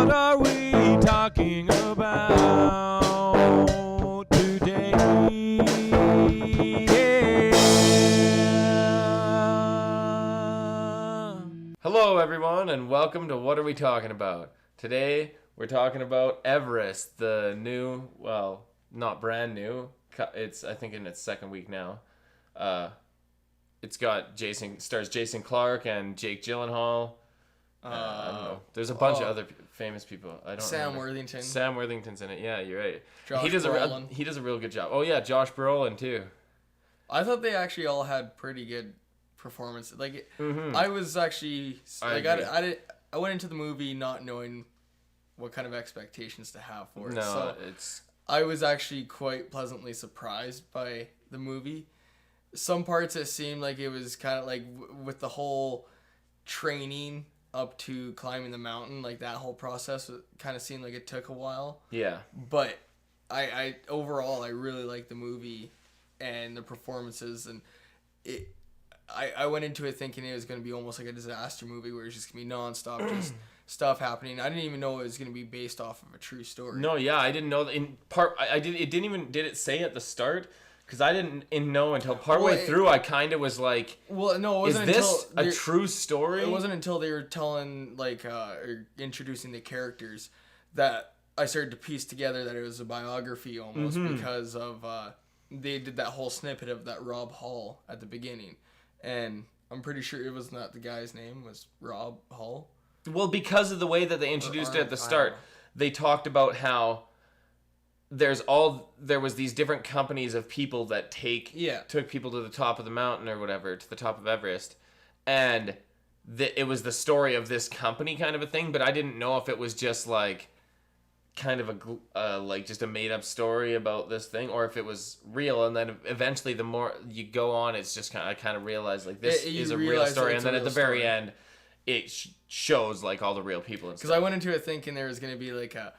What are we talking about today? Hello, everyone, and welcome to What Are We Talking About? Today, we're talking about Everest, the new, well, not brand new. It's, I think, in its second week now. It's got stars Jason Clarke and Jake Gyllenhaal. I don't know. There's a bunch of other famous people. I don't. Sam remember. Worthington. Sam Worthington's in it. Yeah, you're right. Josh Brolin. He does a real good job. Oh yeah, Josh Brolin too. I thought they actually all had pretty good performances. Like I was actually like I went into the movie not knowing what kind of expectations to have for it. No, so I was actually quite pleasantly surprised by the movie. Some parts it seemed like it was kind of like with the whole training up to climbing the mountain, like that whole process kind of seemed like it took a while. Yeah. But I overall I really liked the movie and the performances, and I went into it thinking it was going to be almost like a disaster movie where it's just going to be nonstop just stuff happening. I didn't even know it was going to be based off of a true story. No, yeah, I didn't know that. In part, did it say at the start? Because I didn't know until partway through. I kind of was like, well, no, it wasn't. Is this a true story? It wasn't until they were telling, like, or introducing the characters that I started to piece together that it was a biography almost, because of they did that whole snippet of that Rob Hall at the beginning, and I'm pretty sure it was not the guy's name was Rob Hall. Well, because of the way that they introduced it at the start, they talked about how there was these different companies of people that took people to the top of the mountain or whatever, to the top of Everest, and it was the story of this company kind of a thing, but I didn't know if it was just like kind of like just a made up story about this thing, or if it was real. And then eventually the more you go on, it's just I kind of realized like this is a real story, and then at the very end it shows like all the real people and stuff. Because I went into it thinking there was going to be like a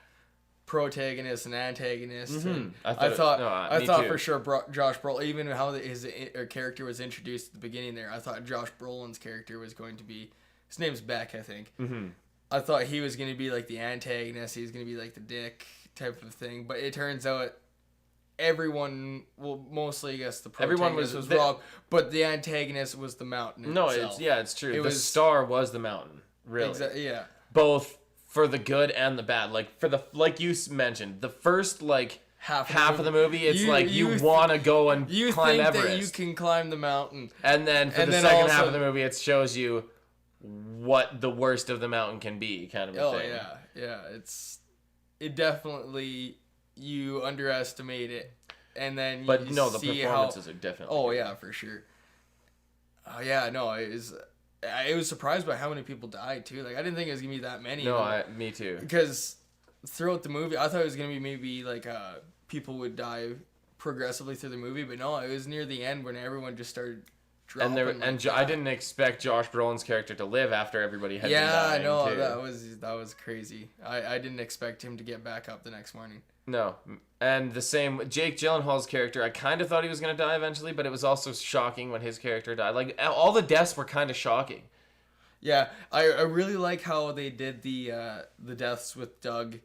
protagonist and antagonist. And I thought for sure Josh Brolin, even how his character was introduced at the beginning there, I thought Josh Brolin's character was going to be, his name's Beck, I think. I thought he was going to be like the antagonist, he was going to be like the dick type of thing, but it turns out everyone, well, mostly I guess the protagonist was Rob, but the antagonist was the mountain itself. It's true. The star was the mountain, really. Exactly, yeah. Both for the good and the bad. Like you mentioned, the first like half of the movie, it's you want to go and climb Everest. That you can climb the mountain. And then for the second half of the movie, it shows you what the worst of the mountain can be, kind of a thing. Oh yeah. It definitely, you underestimate it, and then the performances are definitely. Oh yeah, for sure. I was surprised by how many people died too. Like I didn't think it was gonna be that many. No, me too. Because throughout the movie, I thought it was gonna be maybe like people would die progressively through the movie, but no, it was near the end when everyone just started dropping. I didn't expect Josh Brolin's character to live after everybody had been dying. Yeah, no, that was crazy. I didn't expect him to get back up the next morning. No, and the same Jake Gyllenhaal's character. I kind of thought he was gonna die eventually, but it was also shocking when his character died. Like all the deaths were kind of shocking. Yeah, I really like how they did the deaths with Doug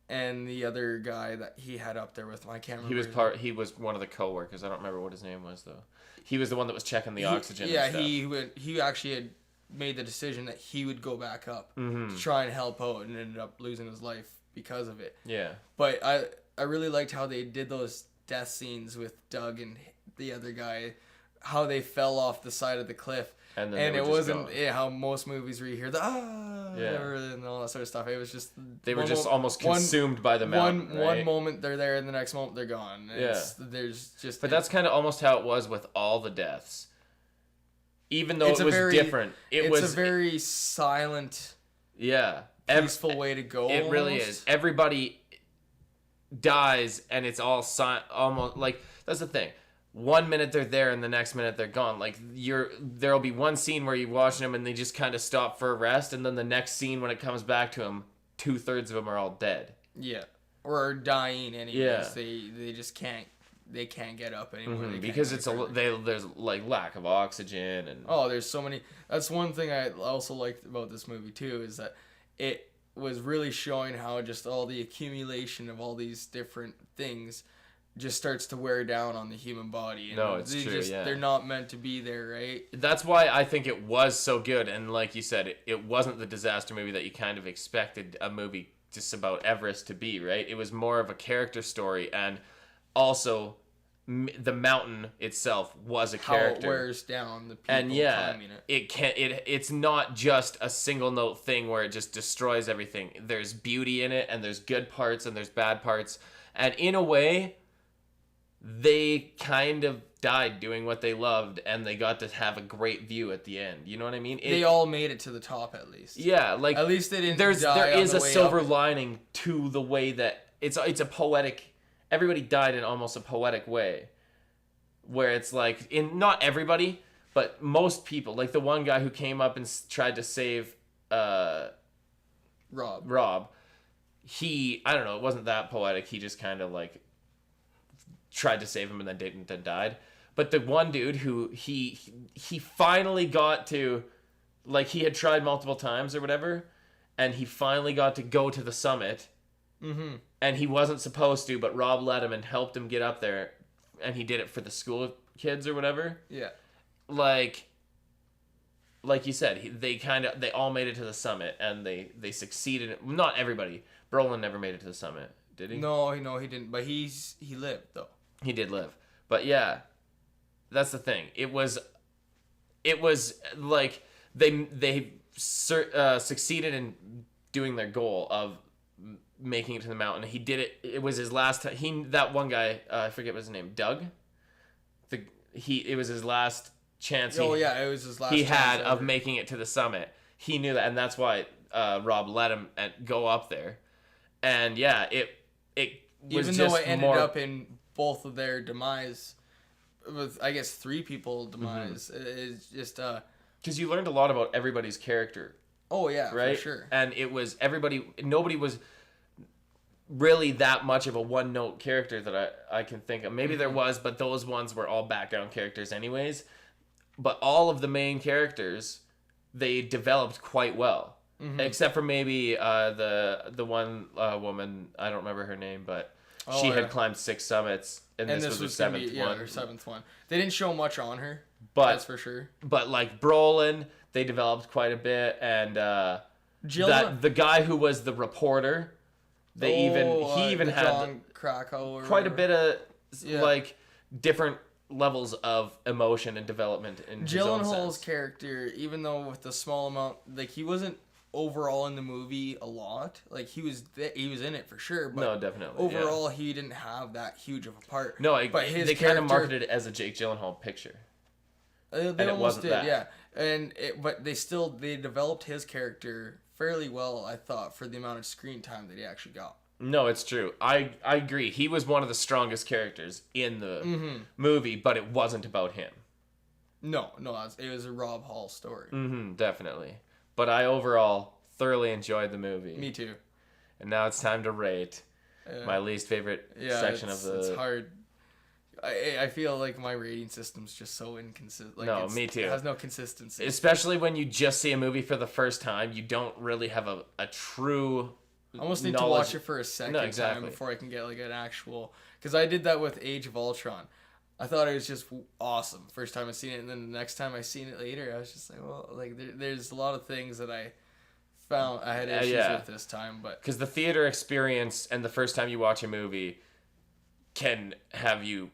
and the other guy that he had up there with him. I can't remember. He was one of the co-workers. I don't remember what his name was though. He was the one that was checking the oxygen. Yeah, and stuff. He actually had made the decision that he would go back up to try and help out, and ended up losing his life because of it. Yeah. But I really liked how they did those death scenes with Doug and the other guy, how they fell off the side of the cliff. And it wasn't how most movies where you hear and all that sort of stuff. It was just they were just almost consumed by the mountain. One moment they're there, and the next moment they're gone. But that's kind of almost how it was with all the deaths. Even though it was different, it's a very silent, peaceful way to go. It really is. Everybody dies, and it's all almost like that's the thing. 1 minute they're there, and the next minute they're gone. Like there'll be one scene where you're watching them, and they just kind of stop for a rest, and then the next scene when it comes back to them, 2/3 of them are all dead. Yeah, or dying anyways. Yeah. They just can't. They can't get up anymore. Because there's like lack of oxygen and there's so many. That's one thing I also liked about this movie too, is that was really showing how just all the accumulation of all these different things just starts to wear down on the human body. And no, it's true. They're not meant to be there, right? That's why I think it was so good. And like you said, it wasn't the disaster movie that you kind of expected a movie just about Everest to be, right? It was more of a character story, and also the mountain itself was a character. How it wears down the people and it's not just a single note thing where it just destroys everything. There's beauty in it, and there's good parts and there's bad parts, and in a way they kind of died doing what they loved, and they got to have a great view at the end. You know what I mean? They all made it to the top at least. Yeah, like at least they didn't. There is a silver lining to the way that it's a poetic. Everybody died in almost a poetic way, where it's like not everybody, but most people. Like the one guy who came up and tried to save Rob. He, I don't know, it wasn't that poetic. He just kind of like tried to save him and then didn't and died. But the one dude who he finally got to, like, he had tried multiple times or whatever, and he finally got to go to the summit. Mm-hmm. And he wasn't supposed to, but Rob let him and helped him get up there, and he did it for the school kids or whatever. Yeah. Like you said, they all made it to the summit, and they succeeded. Not everybody. Brolin never made it to the summit, did he? No, he didn't. But he lived though. He did live. But yeah, that's the thing. It was like they succeeded in doing their goal of making it to the mountain. He did it. It was his last time. That one guy, I forget what his name, Doug. It was his last chance. It was his last. He had of making it to the summit. He knew that, and that's why Rob let him go up there. And yeah, it was even though it ended up in both of their demise, with I guess 3 people demise. Mm-hmm. It's just because you learned a lot about everybody's character. Oh yeah, right? For sure. And it was nobody was really that much of a one-note character that I can think of. Maybe there was, but those ones were all background characters anyways. But all of the main characters, they developed quite well. Mm-hmm. Except for maybe the one woman, I don't remember her name, but she had climbed 6 summits, and this was her 7th one. Her 7th one. They didn't show much on her, that's for sure. But like Brolin, they developed quite a bit, and the guy who was the reporter, he even had John Krakow quite a bit of like different levels of emotion and development in Gyllenhaal's character, even though with the small amount, like he wasn't overall in the movie a lot. Like he was in it for sure, but no, definitely. Overall, he didn't have that huge of a part. No, but they kind of marketed it as a Jake Gyllenhaal picture. They almost did, yeah. But they developed his character fairly well, I thought, for the amount of screen time that he actually got. No, it's true. I agree. He was one of the strongest characters in the movie, but it wasn't about him. No, it was a Rob Hall story. Mm-hmm, definitely. But I overall thoroughly enjoyed the movie. Me too. And now it's time to rate my least favorite section of the... It's hard. I feel like my rating system's just so inconsistent. Like no, me too. It has no consistency. Especially when you just see a movie for the first time. You don't really have a true... I almost need to watch it for a second time before I can get like an actual... Because I did that with Age of Ultron. I thought it was just awesome first time I seen it, and then the next time I seen it later, I was just like, well, like there's a lot of things that I found I had issues with this time, but because the theater experience and the first time you watch a movie can have you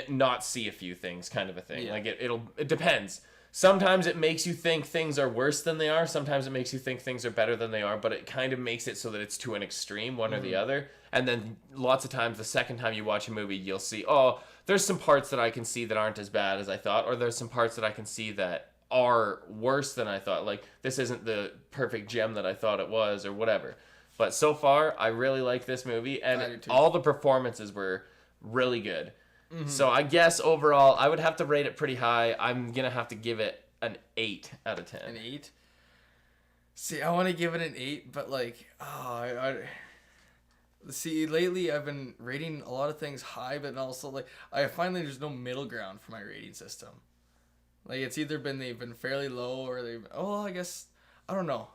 not see a few things, kind of a thing. Like it depends. Sometimes it makes you think things are worse than they are. Sometimes it makes you think things are better than they are, but it kind of makes it so that it's to an extreme, one or the other. And then lots of times, the second time you watch a movie, you'll see, oh, there's some parts that I can see that aren't as bad as I thought, or there's some parts that I can see that are worse than I thought. Like, this isn't the perfect gem that I thought it was, or whatever. But so far, I really like this movie, and all the performances were really good. Mm-hmm. So I guess overall, I would have to rate it pretty high. I'm going to have to give it an 8 out of 10. An 8? See, I want to give it an 8, but like, see, lately I've been rating a lot of things high, but also like, I find that there's no middle ground for my rating system. Like, it's either they've been fairly low, or I guess, I don't know.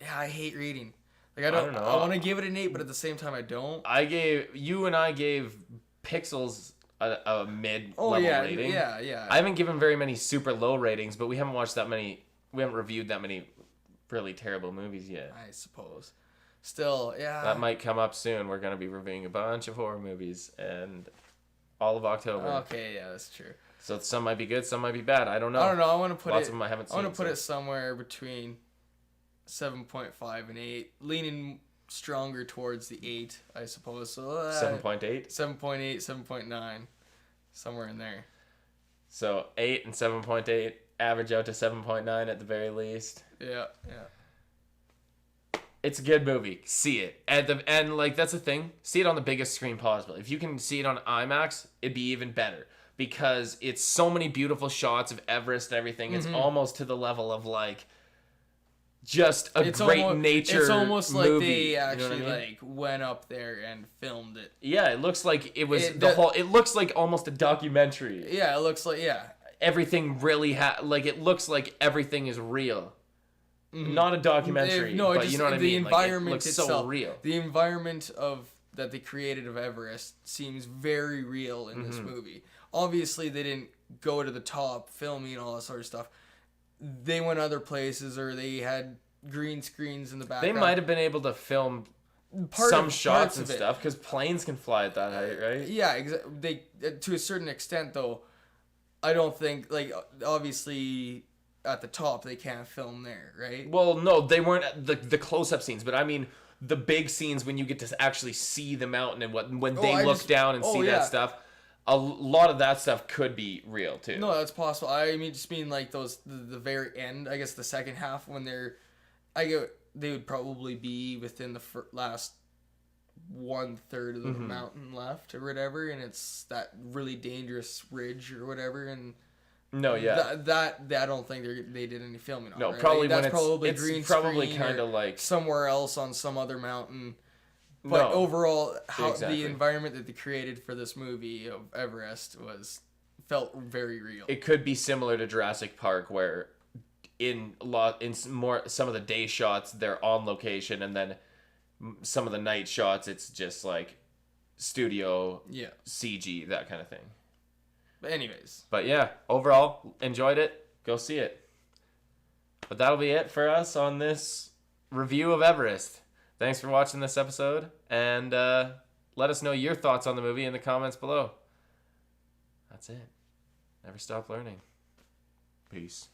Yeah, I hate reading. Like I don't know. I want to give it an 8, but at the same time I don't. I gave Pixels a mid-level rating. Yeah. I haven't given very many super low ratings, but we haven't watched that many. We haven't reviewed that many really terrible movies yet. I suppose. Still, yeah. That might come up soon. We're gonna be reviewing a bunch of horror movies and all of October. Okay, yeah, that's true. So some might be good, some might be bad. I don't know. I want to put lots of them I haven't seen. I want to put it somewhere between 7.5 and 8, leaning stronger towards the 8, I suppose. So 7.8, 7.8, 7.9, somewhere in there. So 8 and 7.8 average out to 7.9 at the very least. Yeah. It's a good movie. See it. And like that's the thing. See it on the biggest screen possible. If you can see it on IMAX, it'd be even better because it's so many beautiful shots of Everest and everything. It's almost to the level of like just a great nature. It's almost like movie, they actually like went up there and filmed it. Yeah, it looks like it was it looks like almost a documentary. Yeah, it looks like everything really it looks like everything is real. Not a documentary, but you know what I mean? The environment it looks itself, so real. The environment that they created of Everest seems very real in this movie. Obviously, they didn't go to the top filming and all that sort of stuff. They went other places, or they had green screens in the background. They might have been able to film some shots and stuff, because planes can fly at that height, right? Yeah, they to a certain extent, though. I don't think, like, obviously at the top they can't film there, right? Well, no, they weren't the close-up scenes, but I mean the big scenes when you get to actually see the mountain and when they look down and see that stuff. A lot of that stuff could be real too. No, that's possible. I mean, just mean like the very end. I guess the second half when they would probably be within the last 1/3 of the mountain left or whatever, and it's that really dangerous ridge or whatever, and. No, yeah. That I don't think they did any filming on. No, right? probably that's when probably it's green probably screen kind of like somewhere else on some other mountain. But overall, the environment that they created for this movie of Everest felt very real. It could be similar to Jurassic Park, where some of the day shots they're on location, and then some of the night shots it's just like studio CG, that kind of thing. But anyways. But yeah, overall, enjoyed it. Go see it. But that'll be it for us on this review of Everest. Thanks for watching this episode, and let us know your thoughts on the movie in the comments below. That's it. Never stop learning. Peace.